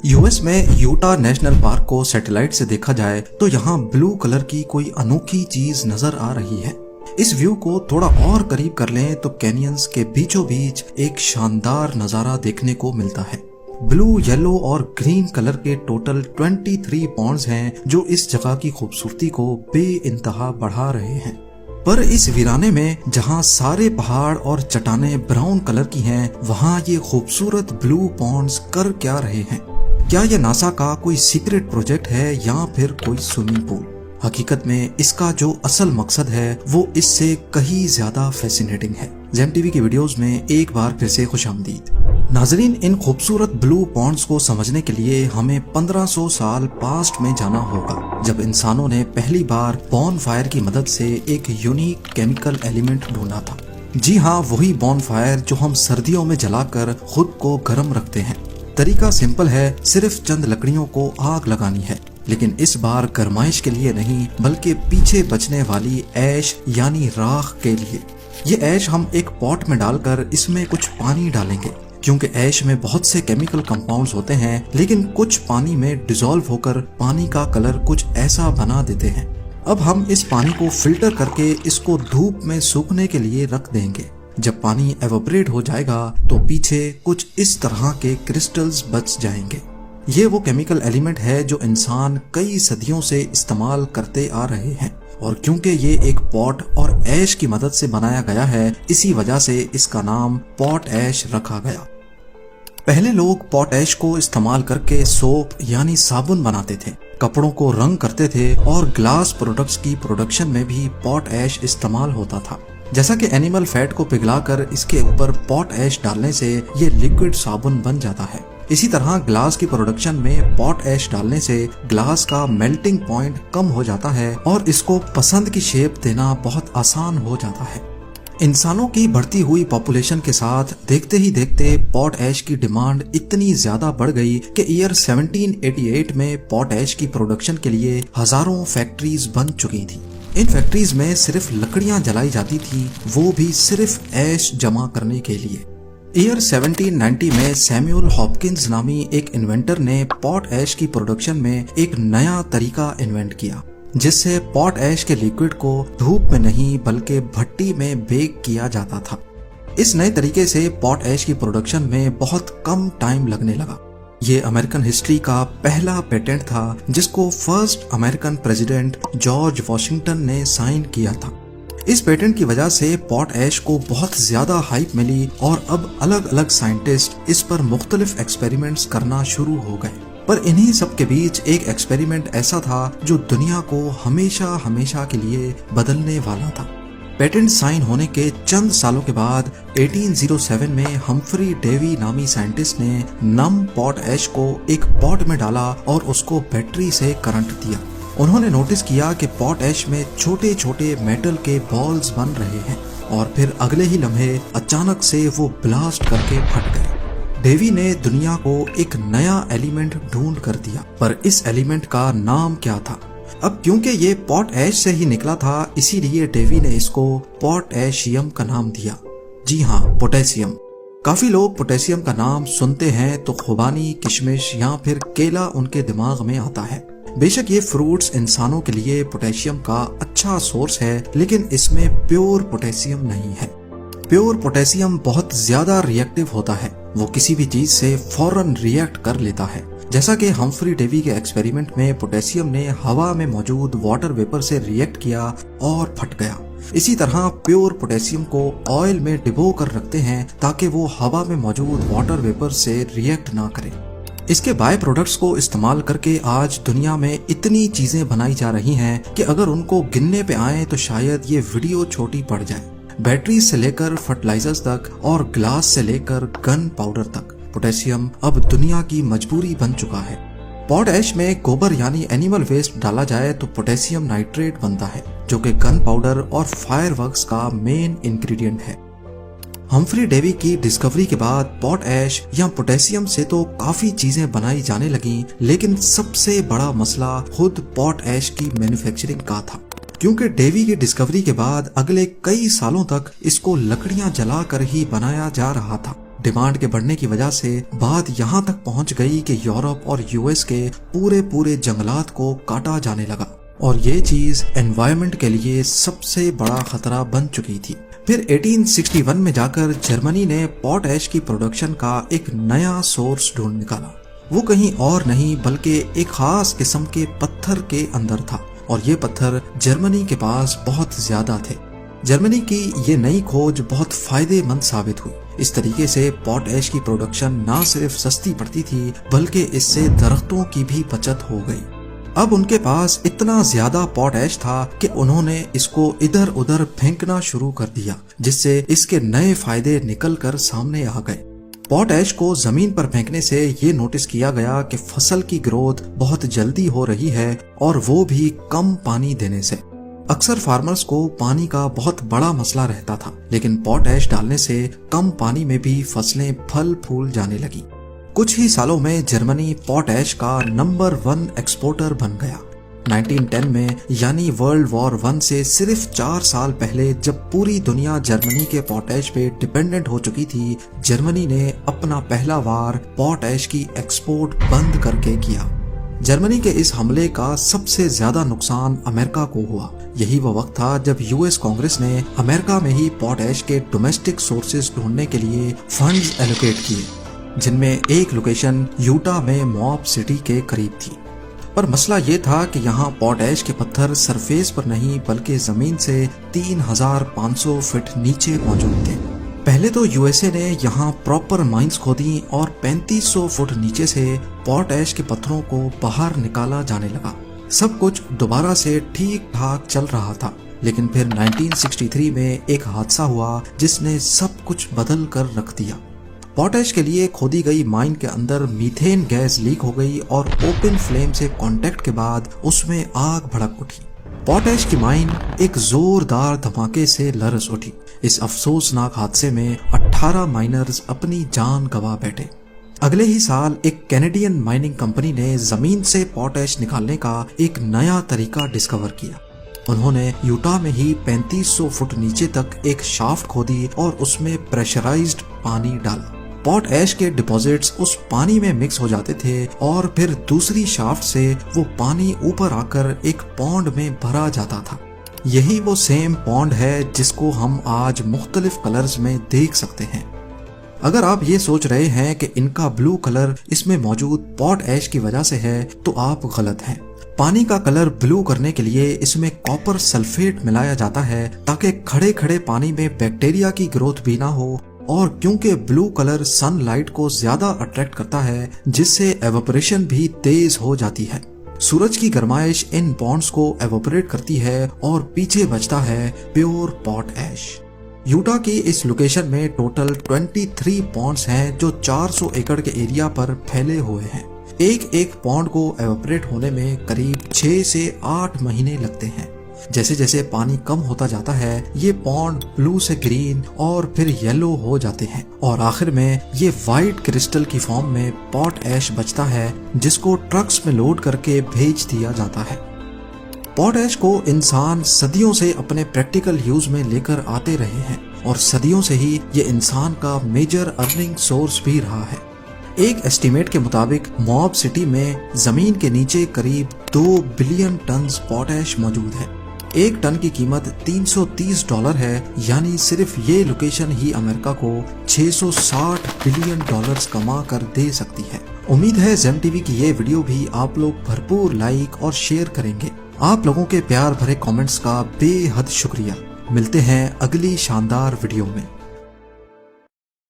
US में Utah national park को satellite से देखा जाए तो यहाँ ब्लू कलर की कोई अनोखी चीज नजर आ रही है। इस व्यू को थोड़ा और करीब कर लें तो कैनियंस के बीचों बीच एक शानदार नजारा देखने को मिलता है। ब्लू, येलो और ग्रीन कलर के टोटल 23 पॉन्ड्स हैं जो इस जगह की खूबसूरती को बेइंतहा बढ़ा रहे हैं। पर इस वीराने में जहां सारे पहाड़ और चट्टानें ब्राउन कलर की हैं, वहां ये खूबसूरत ब्लू पॉन्ड्स कर क्या रहे हैं? क्या ये नासा का कोई सीक्रेट प्रोजेक्ट है या फिर कोई स्विमिंग पूल? हकीकत में इसका जो असल मकसद है वो इससे कहीं ज्यादा फैसिनेटिंग है। जेम टीवी की वीडियोस में एक बार फिर से खुशामदीद। नाजरीन, इन खूबसूरत ब्लू पॉन्ड्स को समझने के लिए हमें 1500 साल पास्ट में जाना होगा, जब इंसानों ने पहली बार बॉन फायर की मदद से एक यूनिक केमिकल एलिमेंट ढूंढा था। जी हाँ, वही बॉन फायर जो हम सर्दियों में जलाकर खुद को गर्म रखते हैं। तरीका सिंपल है, सिर्फ चंद लकड़ियों को आग लगानी है, लेकिन इस बार गरमाइश के लिए नहीं बल्कि पीछे बचने वाली ऐश यानी राख के लिए। ये ऐश हम एक पॉट में डालकर इसमें कुछ पानी डालेंगे, क्योंकि ऐश में बहुत से केमिकल कंपाउंड्स होते हैं, लेकिन कुछ पानी में डिसॉल्व होकर पानी का कलर कुछ ऐसा बना देते हैं। अब हम इस पानी को फिल्टर करके इसको धूप में सूखने के लिए रख देंगे। जब पानी एवोपरेट हो जाएगा तो पीछे कुछ इस तरह के क्रिस्टल्स बच जाएंगे। ये वो केमिकल एलिमेंट है जो इंसान कई सदियों से इस्तेमाल करते आ रहे हैं, और क्योंकि ये एक पॉट और ऐश की मदद से बनाया गया है, इसी वजह से इसका नाम पॉट ऐश रखा गया। पहले लोग पॉट ऐश को इस्तेमाल करके सोप यानी साबुन बनाते थे, कपड़ों को रंग करते थे और ग्लास प्रोडक्ट्स की प्रोडक्शन में भी पॉट ऐश इस्तेमाल होता था। जैसा कि एनिमल फैट को पिघलाकर इसके ऊपर पॉट ऐश डालने से ये लिक्विड साबुन बन जाता है, इसी तरह ग्लास की प्रोडक्शन में पॉट ऐश डालने से ग्लास का मेल्टिंग पॉइंट कम हो जाता है और इसको पसंद की शेप देना बहुत आसान हो जाता है। इंसानों की बढ़ती हुई पॉपुलेशन के साथ देखते ही देखते पॉट ऐश की डिमांड इतनी ज्यादा बढ़ गई कि ईयर 1788 में पॉट ऐश की प्रोडक्शन के लिए हजारों फैक्ट्रीज बन चुकी थी। इन फैक्ट्रीज में सिर्फ लकड़ियां जलाई जाती थी, वो भी सिर्फ ऐश जमा करने के लिए। ईयर 1790 में सैमुअल हॉपकिंस नामी एक इन्वेंटर ने पॉट ऐश की प्रोडक्शन में एक नया तरीका इन्वेंट किया, जिससे पॉट ऐश के लिक्विड को धूप में नहीं बल्कि भट्टी में बेक किया जाता था। इस नए तरीके से पॉट ऐश की प्रोडक्शन में बहुत कम टाइम लगने लगा। ये अमेरिकन हिस्ट्री का पहला पेटेंट था जिसको first American president George Washington ने साइन किया था। इस पेटेंट की वजह से पॉट ऐश को बहुत ज्यादा हाइप मिली और अब अलग अलग साइंटिस्ट इस पर मुख्तलिफ एक्सपेरिमेंट्स करना शुरू हो गए। पर इन्हीं सब के बीच एक एक्सपेरिमेंट ऐसा था जो दुनिया को हमेशा हमेशा के लिए बदलने वाला था। पेटेंट साइन होने के चंद सालों के बाद 1807 में हम्फ्री डेवी नामी साइंटिस्ट ने नम पॉट ऐश को एक पॉट में डाला और उसको बैटरी से करंट दिया। उन्होंने नोटिस किया कि पॉट ऐश में छोटे छोटे मेटल के बॉल्स बन रहे हैं और फिर अगले ही लम्हे अचानक से वो ब्लास्ट करके फट गए। डेवी ने दुनिया को एक नया एलिमेंट ढूंढ कर दिया, पर इस एलिमेंट का नाम क्या था? अब क्योंकि ये पॉट ऐश से ही निकला था, इसीलिए डेवी ने इसको पोटेशियम का नाम दिया। जी हाँ, पोटेशियम। काफी लोग पोटेशियम का नाम सुनते हैं तो खुबानी, किशमिश या फिर केला उनके दिमाग में आता है। बेशक ये फ्रूट्स इंसानों के लिए पोटेशियम का अच्छा सोर्स है, लेकिन इसमें प्योर पोटेशियम नहीं है। प्योर पोटेशियम बहुत ज्यादा रिएक्टिव होता है, वो किसी भी चीज से फौरन रिएक्ट कर लेता है। जैसा कि हम्फ्री डेवी के एक्सपेरिमेंट में पोटेशियम ने हवा में मौजूद वाटर वेपर से रिएक्ट किया और फट गया, इसी तरह प्योर पोटेशियम को ऑयल में डिबो कर रखते हैं ताकि वो हवा में मौजूद वाटर वेपर से रिएक्ट ना करे। इसके बाय प्रोडक्ट्स को इस्तेमाल करके आज दुनिया में इतनी चीजें बनाई जा रही हैं कि अगर उनको गिनने पे आए तो शायद ये वीडियो छोटी पड़ जाए। बैटरी से लेकर फर्टिलाइजर्स तक और ग्लास से लेकर गन पाउडर तक पोटेशियम अब दुनिया की मजबूरी बन चुका है। पॉट ऐश में गोबर यानी एनिमल वेस्ट डाला जाए तो पोटेशियम नाइट्रेट बनता है, जो कि गन पाउडर और फायरवर्क्स का मेन इंग्रेडिएंट है। हम्फ्री डेवी की डिस्कवरी के बाद पॉट ऐश या पोटेशियम से तो काफी चीजें बनाई जाने लगी, लेकिन सबसे बड़ा मसला खुद पॉट ऐश की मैन्युफैक्चरिंग का था, क्योंकि डेवी की डिस्कवरी के बाद अगले कई सालों तक इसको लकड़ियां जलाकर ही बनाया जा रहा था। डिमांड के बढ़ने की वजह से बात यहाँ तक पहुँच गई कि यूरोप और यूएस के पूरे जंगलात को काटा जाने लगा और ये चीज एनवायरनमेंट के लिए सबसे बड़ा खतरा बन चुकी थी। फिर 1861 में जाकर जर्मनी ने पॉट ऐश की प्रोडक्शन का एक नया सोर्स ढूंढ निकाला। वो कहीं और नहीं बल्कि एक खास किस्म के पत्थर के अंदर था और ये पत्थर जर्मनी के पास बहुत ज्यादा थे। जर्मनी की ये नई खोज बहुत फायदेमंद साबित हुई। इस तरीके से पॉट ऐश की प्रोडक्शन न सिर्फ सस्ती पड़ती थी बल्कि इससे दरख्तों की भी बचत हो गई। अब उनके पास इतना ज्यादा पॉट ऐश था कि उन्होंने इसको इधर उधर फेंकना शुरू कर दिया, जिससे इसके नए फायदे निकल कर सामने आ गए। पॉट ऐश को जमीन पर फेंकने से ये नोटिस किया गया कि फसल की ग्रोथ बहुत जल्दी हो रही है और वो भी कम पानी देने से। अक्सर फार्मर्स को पानी का बहुत बड़ा मसला रहता था, लेकिन पॉट ऐश डालने से कम पानी में भी फसलें फल फूल जाने लगी। कुछ ही सालों में जर्मनी पॉट ऐश का नंबर 1 एक्सपोर्टर बन गया। 1910 में यानी वर्ल्ड वॉर 1 से सिर्फ 4 साल पहले जब पूरी दुनिया जर्मनी के पॉट ऐश पे डिपेंडेंट हो चुकी थी, जर्मनी ने अपना पहला वार पॉट ऐश की एक्सपोर्ट बंद करके किया। जर्मनी के इस हमले का सबसे ज्यादा नुकसान अमेरिका को हुआ। यही वो वक्त था जब यूएस कांग्रेस ने अमेरिका में ही पॉट ऐश के डोमेस्टिक सोर्सेज ढूंढने के लिए फंड्स एलोकेट किए, जिनमें एक लोकेशन यूटा में मॉब सिटी के करीब थी। पर मसला ये था कि यहाँ पॉट ऐश के पत्थर सरफेस पर नहीं बल्कि जमीन से 3500 फीट नीचे मौजूद थे। पहले तो यूएसए ने यहाँ प्रॉपर माइंस खोदी और 3500 फुट नीचे से पॉट ऐश के पत्थरों को बाहर निकाला जाने लगा। सब कुछ दोबारा से ठीक ठाक चल रहा था, लेकिन फिर 1963 में एक हादसा हुआ जिसने सब कुछ बदल कर रख दिया। पॉट ऐश के लिए खोदी गई माइन के अंदर मीथेन गैस लीक हो गई और ओपन फ्लेम से कांटेक्ट के बाद उसमें आग भड़क उठी। पॉट ऐश की माइन एक जोरदार धमाके से लरस उठी। इस अफसोसनाक हादसे में 18 माइनर्स अपनी जान गंवा बैठे। अगले ही साल एक कैनेडियन माइनिंग कंपनी ने जमीन से पॉट ऐश निकालने का एक नया तरीका डिस्कवर किया। उन्होंने यूटा में ही 3500 फुट नीचे तक एक शाफ्ट खोदी और उसमें प्रेशराइज्ड पानी डाला। पॉट ऐश के डिपॉजिट्स उस पानी में मिक्स हो जाते थे और फिर दूसरी शाफ्ट से वो पानी ऊपर आकर एक पॉन्ड में भरा जाता था। यही वो सेम पॉन्ड है जिसको हम आज मुख्तलिफ कलर्स में देख सकते हैं। अगर आप ये सोच रहे हैं कि इनका ब्लू कलर इसमें मौजूद पॉट ऐश की वजह से है तो आप गलत हैं। पानी का कलर ब्लू करने के लिए इसमें कॉपर सल्फेट मिलाया जाता है ताकि खड़े खड़े पानी में बैक्टीरिया की ग्रोथ भी ना हो, और क्योंकि ब्लू कलर सनलाइट को ज्यादा अट्रैक्ट करता है जिससे एवोपरेशन भी तेज हो जाती है। सूरज की गर्माइश इन पॉन्ड्स को एवोपरेट करती है और पीछे बचता है प्योर पॉट ऐश। यूटा की इस लोकेशन में टोटल 23 पॉन्ड्स हैं जो 400 एकड़ के एरिया पर फैले हुए हैं। एक एक पॉन्ड को एवोपरेट होने में करीब 6 से 8 महीने लगते हैं। जैसे जैसे पानी कम होता जाता है ये पॉन्ड ब्लू से ग्रीन और फिर येलो हो जाते हैं और आखिर में ये वाइट क्रिस्टल की फॉर्म में पॉट ऐश बचता है जिसको ट्रक्स में लोड करके भेज दिया जाता है। पॉट ऐश को इंसान सदियों से अपने प्रैक्टिकल यूज में लेकर आते रहे हैं और सदियों से ही ये इंसान का मेजर अर्निंग सोर्स भी रहा है। एक एस्टीमेट के मुताबिक मॉब सिटी में जमीन के नीचे करीब 2 बिलियन टन पॉट ऐश मौजूद है। एक टन की कीमत $330 है, यानी सिर्फ ये लोकेशन ही अमेरिका को $660 बिलियन कमा कर दे सकती है। उम्मीद है जेम टीवी की ये वीडियो भी आप लोग भरपूर लाइक और शेयर करेंगे। आप लोगों के प्यार भरे कमेंट्स का बेहद शुक्रिया। मिलते हैं अगली शानदार वीडियो में।